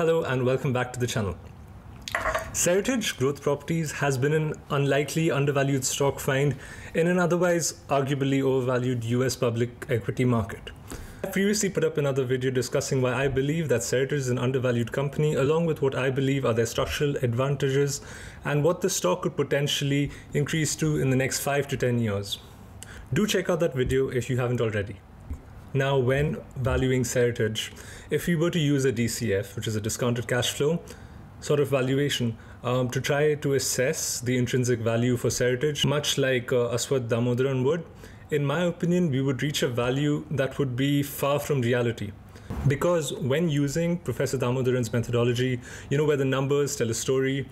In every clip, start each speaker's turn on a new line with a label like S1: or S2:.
S1: Hello and welcome back to the channel. Seritage Growth Properties has been an unlikely undervalued stock find in an otherwise arguably overvalued US public equity market. I previously put up another video discussing why I believe that Seritage is an undervalued company, along with what I believe are their structural advantages and what the stock could potentially increase to in the next 5 to 10 years. Do check out that video if you haven't already. Now, when valuing Seritage, if we were to use a DCF, which is a discounted cash flow sort of valuation, to try to assess the intrinsic value for Seritage, much like Aswath Damodaran would, in my opinion, we would reach a value that would be far from reality. Because when using Professor Damodaran's methodology, where the numbers tell a story,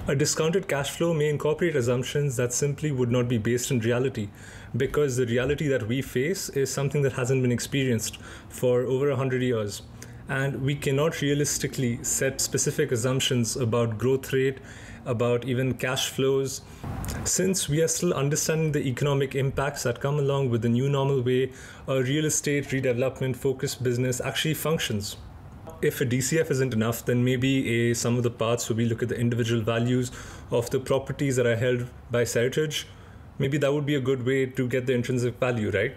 S1: a discounted cash flow may incorporate assumptions that simply would not be based in reality, because the reality that we face is something that hasn't been experienced for over 100 years. And we cannot realistically set specific assumptions about growth rate, about even cash flows, since we are still understanding the economic impacts that come along with the new normal way a real estate redevelopment focused business actually functions. If a DCF isn't enough, then maybe a sum of the parts where we look at the individual values of the properties that are held by Seritage. Maybe that would be a good way to get the intrinsic value, right?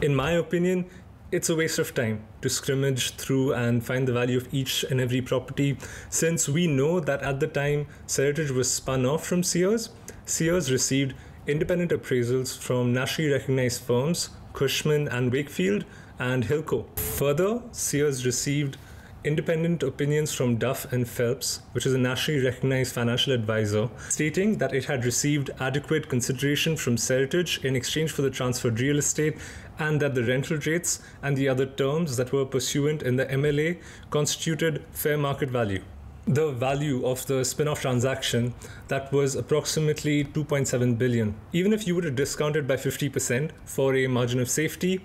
S1: In my opinion, it's a waste of time to scrimmage through and find the value of each and every property, since we know that at the time Seritage was spun off from Sears, Sears received independent appraisals from nationally recognized firms, Cushman and Wakefield and Hilco. Further, Sears received independent opinions from Duff and Phelps, which is a nationally recognized financial advisor, stating that it had received adequate consideration from Seritage in exchange for the transferred real estate, and that the rental rates and the other terms that were pursuant in the MLA constituted fair market value. The value of the spin-off transaction, that was approximately $2.7 billion. Even if you were to discount it by 50% for a margin of safety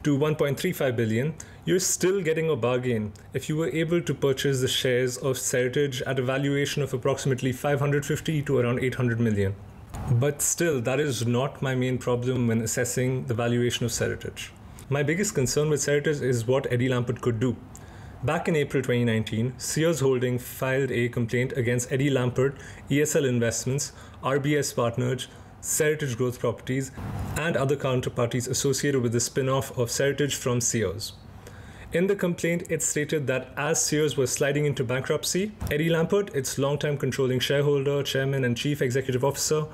S1: to $1.35 billion, you're still getting a bargain if you were able to purchase the shares of Seritage at a valuation of approximately 550 to around 800 million. But still, that is not my main problem when assessing the valuation of Seritage. My biggest concern with Seritage is what Eddie Lampert could do. Back in April 2019, Sears Holding filed a complaint against Eddie Lampert, ESL Investments, RBS Partners, Seritage Growth Properties, and other counterparties associated with the spin-off of Seritage from Sears. In the complaint, it stated that as Sears was sliding into bankruptcy, Eddie Lampert, its longtime controlling shareholder, chairman, and chief executive officer,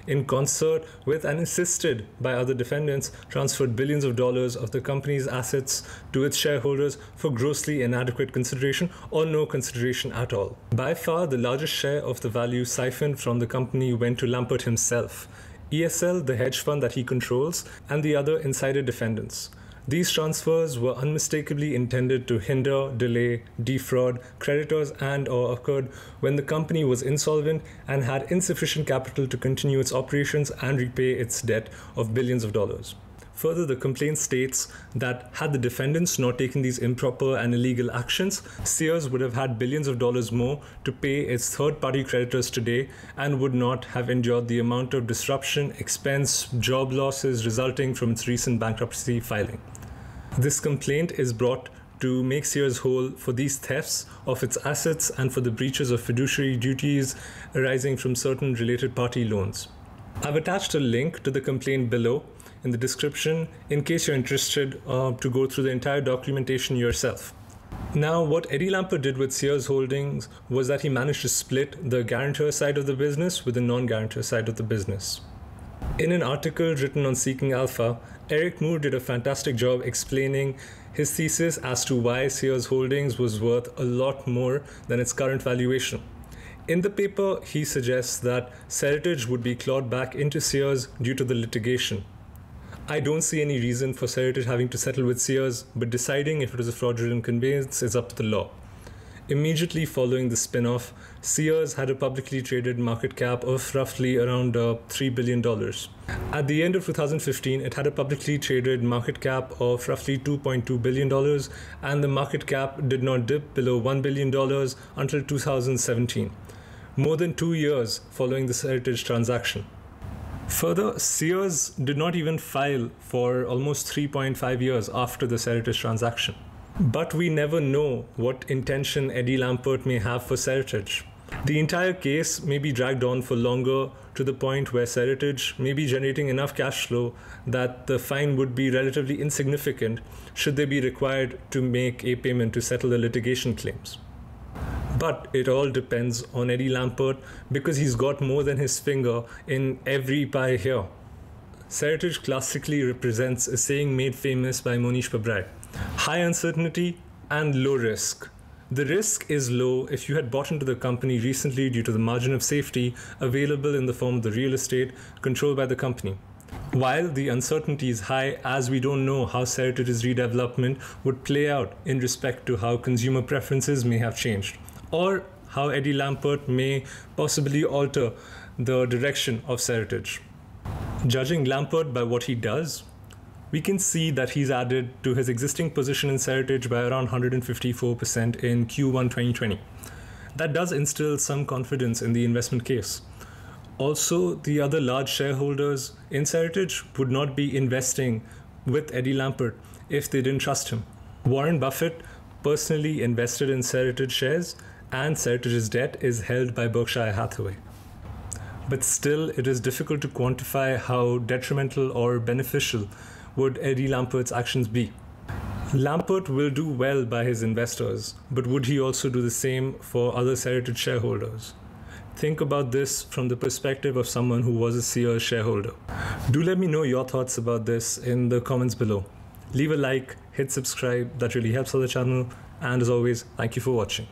S1: in concert with and assisted by other defendants, transferred billions of dollars of the company's assets to its shareholders for grossly inadequate consideration or no consideration at all. By far, the largest share of the value siphoned from the company went to Lampert himself, ESL, the hedge fund that he controls, and the other insider defendants. These transfers were unmistakably intended to hinder, delay, defraud creditors and/or occurred when the company was insolvent and had insufficient capital to continue its operations and repay its debt of billions of dollars. Further, the complaint states that had the defendants not taken these improper and illegal actions, Sears would have had billions of dollars more to pay its third-party creditors today and would not have endured the amount of disruption, expense, job losses resulting from its recent bankruptcy filing. This complaint is brought to make Sears whole for these thefts of its assets and for the breaches of fiduciary duties arising from certain related party loans. I've attached a link to the complaint below in the description in case you're interested to go through the entire documentation yourself. Now, what Eddie Lampert did with Sears Holdings was that he managed to split the guarantor side of the business with the non-guarantor side of the business. In an article written on Seeking Alpha, Eric Moore did a fantastic job explaining his thesis as to why Sears Holdings was worth a lot more than its current valuation. In the paper, he suggests that Seritage would be clawed back into Sears due to the litigation. I don't see any reason for Seritage having to settle with Sears, but deciding if it was a fraudulent conveyance is up to the law. Immediately following the spin-off, Sears had a publicly traded market cap of roughly around $3 billion. At the end of 2015, it had a publicly traded market cap of roughly $2.2 billion, and the market cap did not dip below $1 billion until 2017, more than 2 years following the Seritage transaction. Further, Sears did not even file for almost 3.5 years after the Seritage transaction. But we never know what intention Eddie Lampert may have for Seritage. The entire case may be dragged on for longer, to the point where Seritage may be generating enough cash flow that the fine would be relatively insignificant should they be required to make a payment to settle the litigation claims. But it all depends on Eddie Lampert, because he's got more than his finger in every pie here. Seritage classically represents a saying made famous by Monish Pabrai: high uncertainty and low risk. The risk is low if you had bought into the company recently due to the margin of safety available in the form of the real estate controlled by the company. While the uncertainty is high, as we don't know how Seritage's redevelopment would play out in respect to how consumer preferences may have changed, or how Eddie Lampert may possibly alter the direction of Seritage. Judging Lampert by what he does, we can see that he's added to his existing position in Seritage by around 154% in Q1 2020. That does instill some confidence in the investment case. Also, the other large shareholders in Seritage would not be investing with Eddie Lampert if they didn't trust him. Warren Buffett personally invested in Seritage shares, and Seritage's debt is held by Berkshire Hathaway. But still, it is difficult to quantify how detrimental or beneficial would Eddie Lampert's actions be. Lampert will do well by his investors, but would he also do the same for other Seritage shareholders? Think about this from the perspective of someone who was a Sears shareholder. Do let me know your thoughts about this in the comments below. Leave a like, hit subscribe, that really helps on the channel, and as always, thank you for watching.